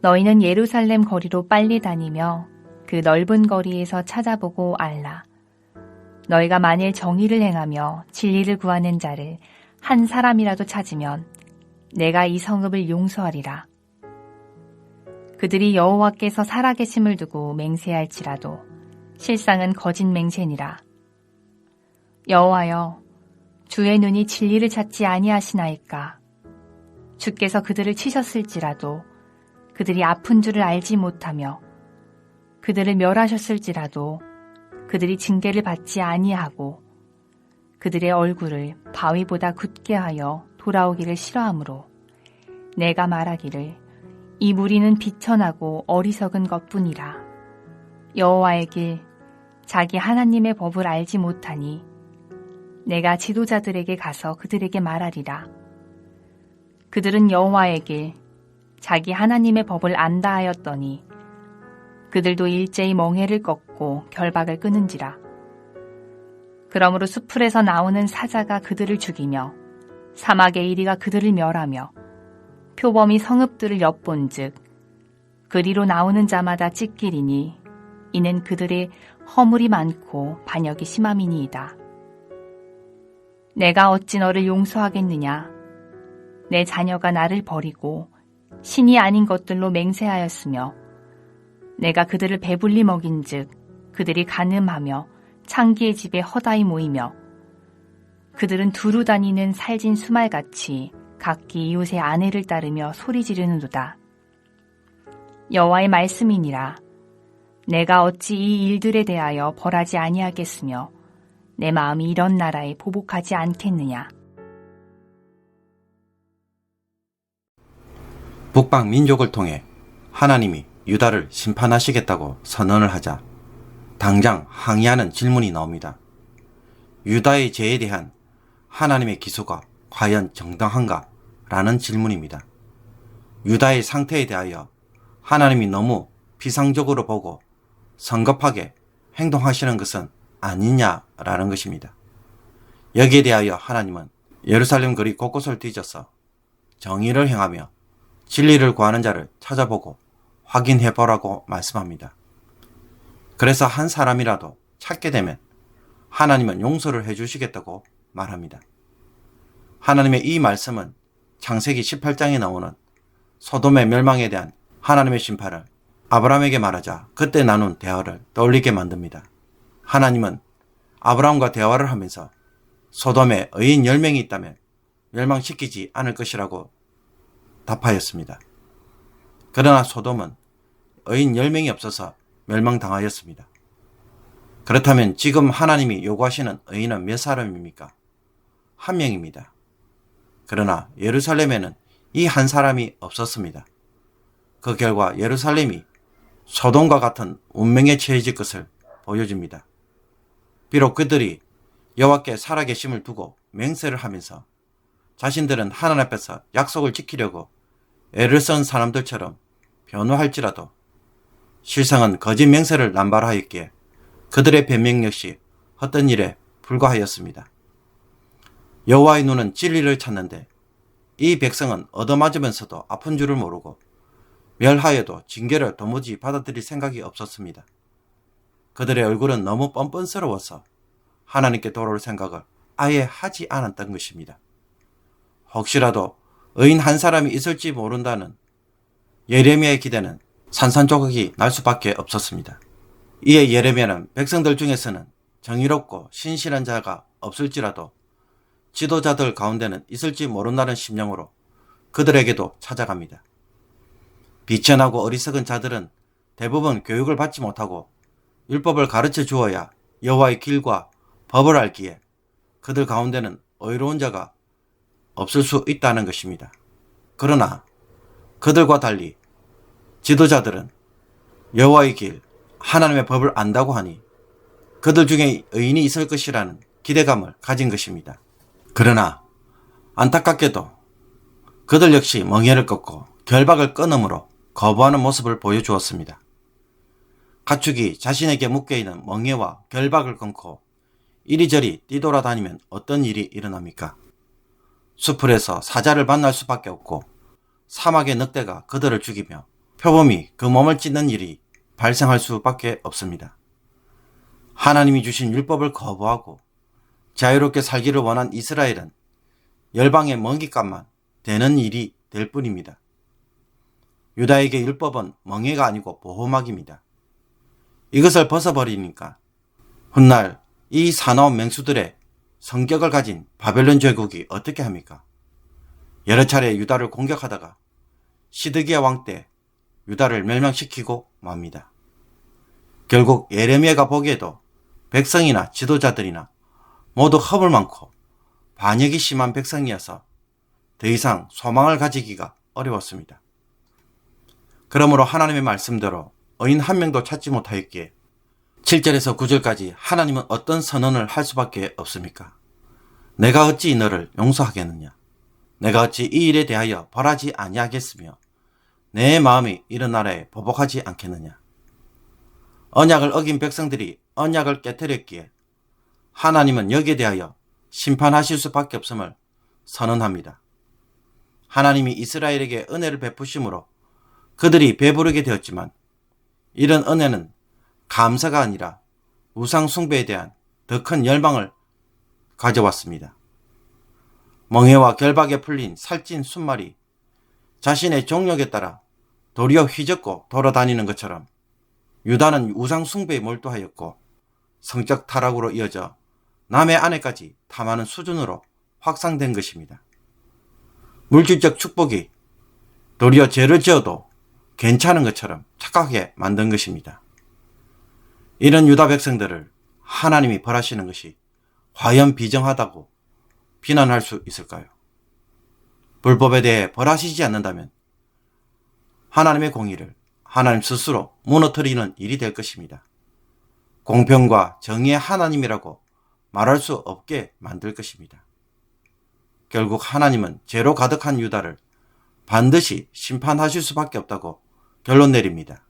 너희는 예루살렘 거리로 빨리 다니며 그 넓은 거리에서 찾아보고 알라. 너희가 만일 정의를 행하며 진리를 구하는 자를 한 사람이라도 찾으면 내가 이 성읍을 용서하리라. 그들이 여호와께서 살아계심을 두고 맹세할지라도 실상은 거짓 맹세니라. 여호와여, 주의 눈이 진리를 찾지 아니하시나이까. 주께서 그들을 치셨을지라도 그들이 아픈 줄을 알지 못하며 그들을 멸하셨을지라도 그들이 징계를 받지 아니하고 그들의 얼굴을 바위보다 굳게 하여 돌아오기를 싫어하므로 내가 말하기를 이 무리는 비천하고 어리석은 것뿐이라. 여호와의 길, 자기 하나님의 법을 알지 못하니 내가 지도자들에게 가서 그들에게 말하리라. 그들은 여호와의 길, 자기 하나님의 법을 안다 하였더니 그들도 일제히 멍에를 꺾고 결박을 끊은지라. 그러므로 수풀에서 나오는 사자가 그들을 죽이며 사막의 이리가 그들을 멸하며 표범이 성읍들을 엿본즉 그리로 나오는 자마다 찢기리니 이는 그들의 허물이 많고 반역이 심함이니이다. 내가 어찌 너를 용서하겠느냐? 내 자녀가 나를 버리고 신이 아닌 것들로 맹세하였으며 내가 그들을 배불리 먹인즉 그들이 간음하며 창기의 집에 허다히 모이며 그들은 두루 다니는 살진 수말같이 각기 이웃의 아내를 따르며 소리 지르는도다. 여호와의 말씀이니라. 내가 어찌 이 일들에 대하여 벌하지 아니하겠으며 내 마음이 이런 나라에 보복하지 않겠느냐. 북방 민족을 통해 하나님이 유다를 심판하시겠다고 선언을 하자 당장 항의하는 질문이 나옵니다. 유다의 죄에 대한 하나님의 기소가 과연 정당한가? 라는 질문입니다. 유다의 상태에 대하여 하나님이 너무 비상적으로 보고 성급하게 행동하시는 것은 아니냐라는 것입니다. 여기에 대하여 하나님은 예루살렘 거리 곳곳을 뒤져서 정의를 행하며 진리를 구하는 자를 찾아보고 확인해보라고 말씀합니다. 그래서 한 사람이라도 찾게 되면 하나님은 용서를 해주시겠다고 말합니다. 하나님의 이 말씀은 창세기 18장에 나오는 소돔의 멸망에 대한 하나님의 심판을 아브라함에게 말하자 그때 나눈 대화를 떠올리게 만듭니다. 하나님은 아브라함과 대화를 하면서 소돔에 의인 10명이 있다면 멸망시키지 않을 것이라고 답하였습니다. 그러나 소돔은 의인 10명이 없어서 멸망당하였습니다. 그렇다면 지금 하나님이 요구하시는 의인은 몇 사람입니까? 한 명입니다. 그러나 예루살렘에는 이 한 사람이 없었습니다. 그 결과 예루살렘이 소돔과 같은 운명에 처해질 것을 보여줍니다. 비록 그들이 여호와께 살아계심을 두고 맹세를 하면서 자신들은 하나님 앞에서 약속을 지키려고 애를 쓴 사람들처럼 변호할지라도 실상은 거짓 맹세를 남발하였기에 그들의 변명 역시 헛된 일에 불과하였습니다. 여호와의 눈은 진리를 찾는데 이 백성은 얻어맞으면서도 아픈 줄을 모르고 멸하여도 징계를 도무지 받아들일 생각이 없었습니다. 그들의 얼굴은 너무 뻔뻔스러워서 하나님께 돌아올 생각을 아예 하지 않았던 것입니다. 혹시라도 의인 한 사람이 있을지 모른다는 예레미야의 기대는 산산조각이 날 수밖에 없었습니다. 이에 예레미야는 백성들 중에서는 정의롭고 신실한 자가 없을지라도 지도자들 가운데는 있을지 모른다는 심령으로 그들에게도 찾아갑니다. 비천하고 어리석은 자들은 대부분 교육을 받지 못하고 율법을 가르쳐 주어야 여호와의 길과 법을 알기에 그들 가운데는 의로운 자가 없을 수 있다는 것입니다. 그러나 그들과 달리 지도자들은 여호와의 길, 하나님의 법을 안다고 하니 그들 중에 의인이 있을 것이라는 기대감을 가진 것입니다. 그러나 안타깝게도 그들 역시 멍에를 꺾고 결박을 끊음으로 거부하는 모습을 보여주었습니다. 가축이 자신에게 묶여있는 멍에와 결박을 끊고 이리저리 뛰돌아다니면 어떤 일이 일어납니까? 수풀에서 사자를 만날 수밖에 없고 사막의 늑대가 그들을 죽이며 표범이 그 몸을 찢는 일이 발생할 수밖에 없습니다. 하나님이 주신 율법을 거부하고 자유롭게 살기를 원한 이스라엘은 열방의 먹잇감만 되는 일이 될 뿐입니다. 유다에게 율법은 멍해가 아니고 보호막입니다. 이것을 벗어버리니까 훗날 이 사나운 맹수들의 성격을 가진 바벨론 제국이 어떻게 합니까? 여러 차례 유다를 공격하다가 시드기야 왕 때 유다를 멸망시키고 맙니다. 결국 예레미야가 보기에도 백성이나 지도자들이나 모두 허물 많고 반역이 심한 백성이어서 더 이상 소망을 가지기가 어려웠습니다. 그러므로 하나님의 말씀대로 의인 한 명도 찾지 못하였기에 7절에서 9절까지 하나님은 어떤 선언을 할 수밖에 없습니까? 내가 어찌 너를 용서하겠느냐? 내가 어찌 이 일에 대하여 벌하지 아니하겠으며 내 마음이 이런 나라에 보복하지 않겠느냐? 언약을 어긴 백성들이 언약을 깨뜨렸기에 하나님은 여기에 대하여 심판하실 수밖에 없음을 선언합니다. 하나님이 이스라엘에게 은혜를 베푸심으로 그들이 배부르게 되었지만 이런 은혜는 감사가 아니라 우상 숭배에 대한 더 큰 열망을 가져왔습니다. 멍해와 결박에 풀린 살찐 순말이 자신의 종력에 따라 도리어 휘젓고 돌아다니는 것처럼 유다는 우상 숭배에 몰두하였고 성적 타락으로 이어져 남의 아내까지 탐하는 수준으로 확산된 것입니다. 물질적 축복이 도리어 죄를 지어도 괜찮은 것처럼 착각하게 만든 것입니다. 이런 유다 백성들을 하나님이 벌하시는 것이 과연 비정하다고 비난할 수 있을까요? 불법에 대해 벌하시지 않는다면 하나님의 공의를 하나님 스스로 무너뜨리는 일이 될 것입니다. 공평과 정의의 하나님이라고 말할 수 없게 만들 것입니다. 결국 하나님은 죄로 가득한 유다를 반드시 심판하실 수밖에 없다고 결론 내립니다.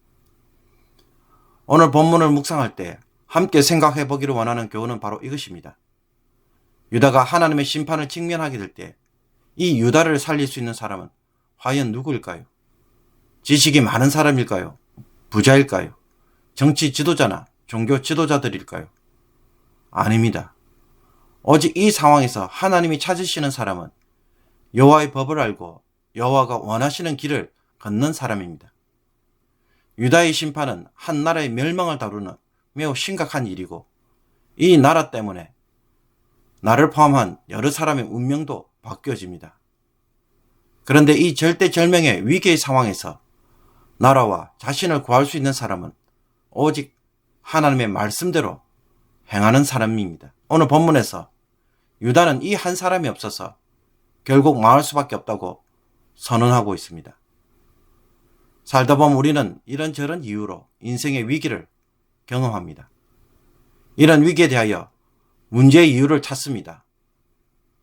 오늘 본문을 묵상할 때 함께 생각해 보기를 원하는 교훈은 바로 이것입니다. 유다가 하나님의 심판을 직면하게 될 때 이 유다를 살릴 수 있는 사람은 과연 누구일까요? 지식이 많은 사람일까요? 부자일까요? 정치 지도자나 종교 지도자들일까요? 아닙니다. 오직 이 상황에서 하나님이 찾으시는 사람은 여호와의 법을 알고 여호와가 원하시는 길을 걷는 사람입니다. 유다의 심판은 한 나라의 멸망을 다루는 매우 심각한 일이고 이 나라 때문에 나를 포함한 여러 사람의 운명도 바뀌어집니다. 그런데 이 절대절명의 위기의 상황에서 나라와 자신을 구할 수 있는 사람은 오직 하나님의 말씀대로 행하는 사람입니다. 오늘 본문에서 유다는 이 한 사람이 없어서 결국 망할 수밖에 없다고 선언하고 있습니다. 살다 보면 우리는 이런저런 이유로 인생의 위기를 경험합니다. 이런 위기에 대하여 문제의 이유를 찾습니다.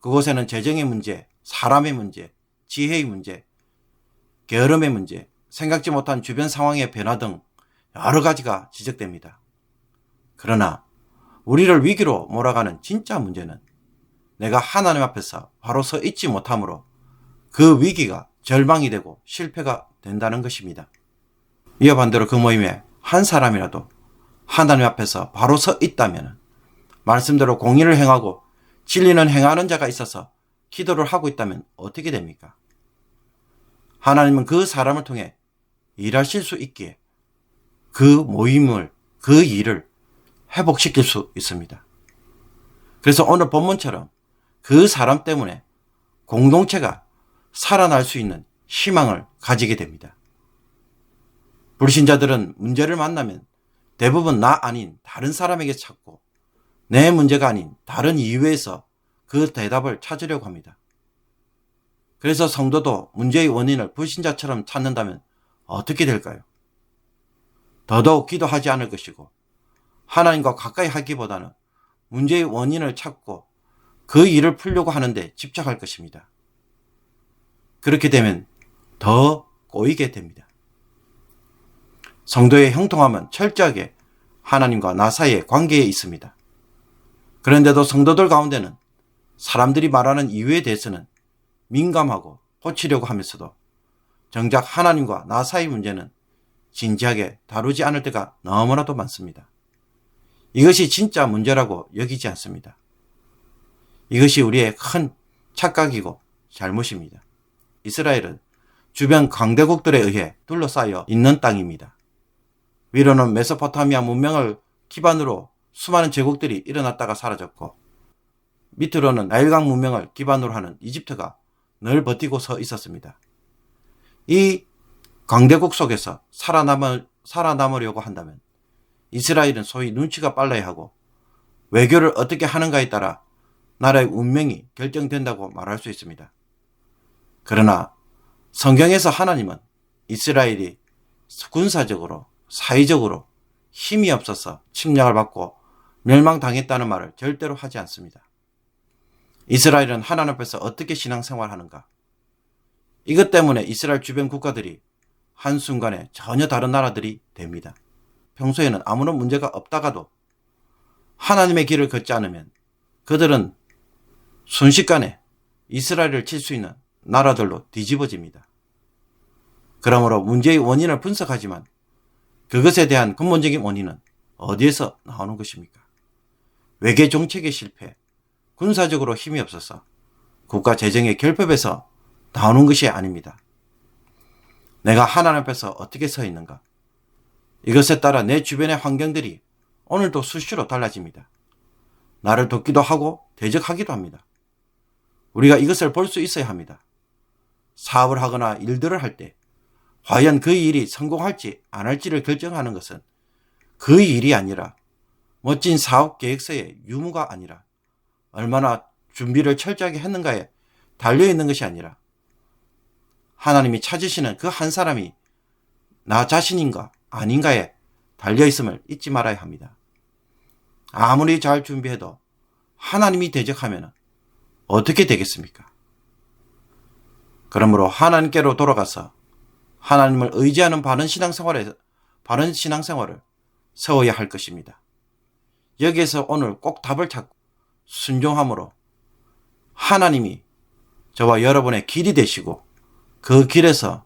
그곳에는 재정의 문제, 사람의 문제, 지혜의 문제, 게으름의 문제, 생각지 못한 주변 상황의 변화 등 여러 가지가 지적됩니다. 그러나 우리를 위기로 몰아가는 진짜 문제는 내가 하나님 앞에서 바로 서 있지 못함으로 그 위기가 절망이 되고 실패가 된다는 것입니다. 이와 반대로 그 모임에 한 사람이라도 하나님 앞에서 바로 서 있다면 말씀대로 공의를 행하고 진리는 행하는 자가 있어서 기도를 하고 있다면 어떻게 됩니까? 하나님은 그 사람을 통해 일하실 수 있기에 그 모임을, 그 일을 회복시킬 수 있습니다. 그래서 오늘 본문처럼 그 사람 때문에 공동체가 살아날 수 있는 희망을 가지게 됩니다. 불신자들은 문제를 만나면 대부분 나 아닌 다른 사람에게 찾고 내 문제가 아닌 다른 이유에서 그 대답을 찾으려고 합니다. 그래서 성도도 문제의 원인을 불신자처럼 찾는다면 어떻게 될까요? 더더욱 기도하지 않을 것이고 하나님과 가까이 하기보다는 문제의 원인을 찾고 그 일을 풀려고 하는데 집착할 것입니다. 그렇게 되면 더 꼬이게 됩니다. 성도의 형통함은 철저하게 하나님과 나 사이의 관계에 있습니다. 그런데도 성도들 가운데는 사람들이 말하는 이유에 대해서는 민감하고 고치려고 하면서도 정작 하나님과 나 사이 문제는 진지하게 다루지 않을 때가 너무나도 많습니다. 이것이 진짜 문제라고 여기지 않습니다. 이것이 우리의 큰 착각이고 잘못입니다. 이스라엘은 주변 강대국들에 의해 둘러싸여 있는 땅입니다. 위로는 메소포타미아 문명을 기반으로 수많은 제국들이 일어났다가 사라졌고, 밑으로는 나일강 문명을 기반으로 하는 이집트가 늘 버티고 서 있었습니다. 이 강대국 속에서 살아남으려고 한다면 이스라엘은 소위 눈치가 빨라야 하고, 외교를 어떻게 하는가에 따라 나라의 운명이 결정된다고 말할 수 있습니다. 그러나 성경에서 하나님은 이스라엘이 군사적으로, 사회적으로 힘이 없어서 침략을 받고 멸망당했다는 말을 절대로 하지 않습니다. 이스라엘은 하나님 앞에서 어떻게 신앙생활하는가? 이것 때문에 이스라엘 주변 국가들이 한순간에 전혀 다른 나라들이 됩니다. 평소에는 아무런 문제가 없다가도 하나님의 길을 걷지 않으면 그들은 순식간에 이스라엘을 칠 수 있는 나라들로 뒤집어집니다. 그러므로 문제의 원인을 분석하지만 그것에 대한 근본적인 원인은 어디에서 나오는 것입니까? 외교 정책의 실패, 군사적으로 힘이 없어서 국가 재정의 결핍에서 나오는 것이 아닙니다. 내가 하나님 앞에서 어떻게 서 있는가? 이것에 따라 내 주변의 환경들이 오늘도 수시로 달라집니다. 나를 돕기도 하고 대적하기도 합니다. 우리가 이것을 볼 수 있어야 합니다. 사업을 하거나 일들을 할 때 과연 그 일이 성공할지 안 할지를 결정하는 것은 그 일이 아니라, 멋진 사업 계획서의 유무가 아니라, 얼마나 준비를 철저하게 했는가에 달려있는 것이 아니라, 하나님이 찾으시는 그 한 사람이 나 자신인가 아닌가에 달려있음을 잊지 말아야 합니다. 아무리 잘 준비해도 하나님이 대적하면 어떻게 되겠습니까? 그러므로 하나님께로 돌아가서 하나님을 의지하는 바른 신앙생활을 세워야 할 것입니다. 여기에서 오늘 꼭 답을 찾고 순종함으로 하나님이 저와 여러분의 길이 되시고, 그 길에서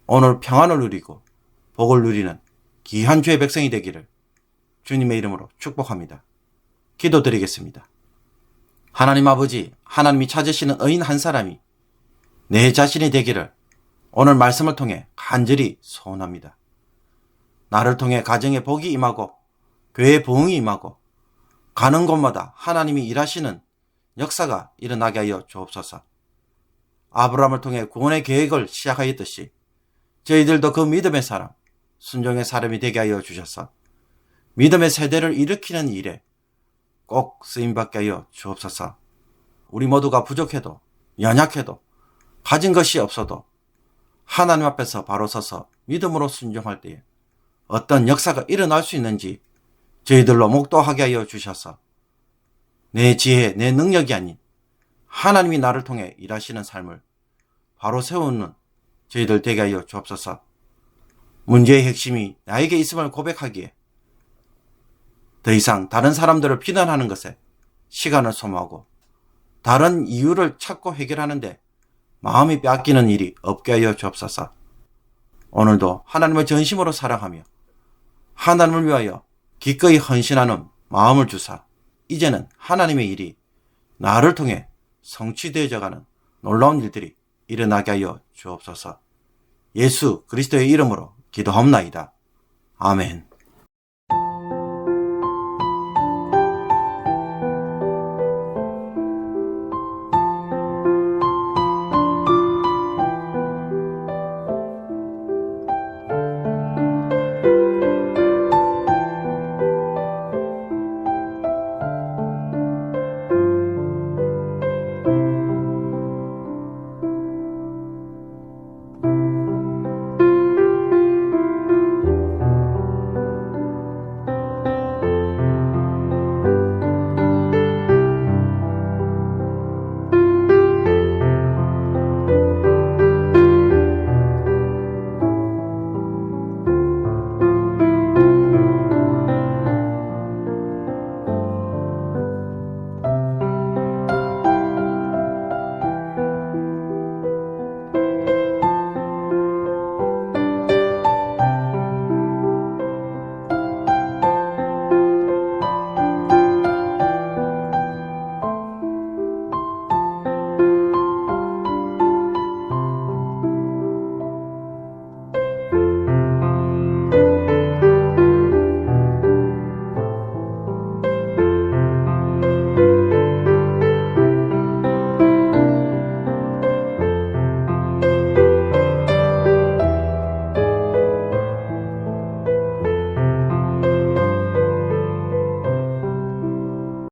오늘 평안을 누리고 복을 누리는 귀한 주의 백성이 되기를 주님의 이름으로 축복합니다. 기도드리겠습니다. 하나님 아버지, 하나님이 찾으시는 의인 한 사람이 내 자신이 되기를 오늘 말씀을 통해 간절히 소원합니다. 나를 통해 가정에 복이 임하고 교회에 부흥이 임하고 가는 곳마다 하나님이 일하시는 역사가 일어나게 하여 주옵소서. 아브라함을 통해 구원의 계획을 시작하였듯이 저희들도 그 믿음의 사람, 순종의 사람이 되게 하여 주셔서 믿음의 세대를 일으키는 일에 꼭 쓰임받게 하여 주옵소서. 우리 모두가 부족해도 연약해도 가진 것이 없어도 하나님 앞에서 바로 서서 믿음으로 순종할 때에 어떤 역사가 일어날 수 있는지 저희들로 목도하게 하여 주셔서 내 지혜, 내 능력이 아닌 하나님이 나를 통해 일하시는 삶을 바로 세우는 저희들 되게 하여 주옵소서. 문제의 핵심이 나에게 있음을 고백하기에 더 이상 다른 사람들을 비난하는 것에 시간을 소모하고 다른 이유를 찾고 해결하는데 마음이 빼앗기는 일이 없게 하여 주옵소서. 오늘도 하나님을 전심으로 사랑하며 하나님을 위하여 기꺼이 헌신하는 마음을 주사 이제는 하나님의 일이 나를 통해 성취되어져가는 놀라운 일들이 일어나게 하여 주옵소서. 예수 그리스도의 이름으로 기도하옵나이다. 아멘.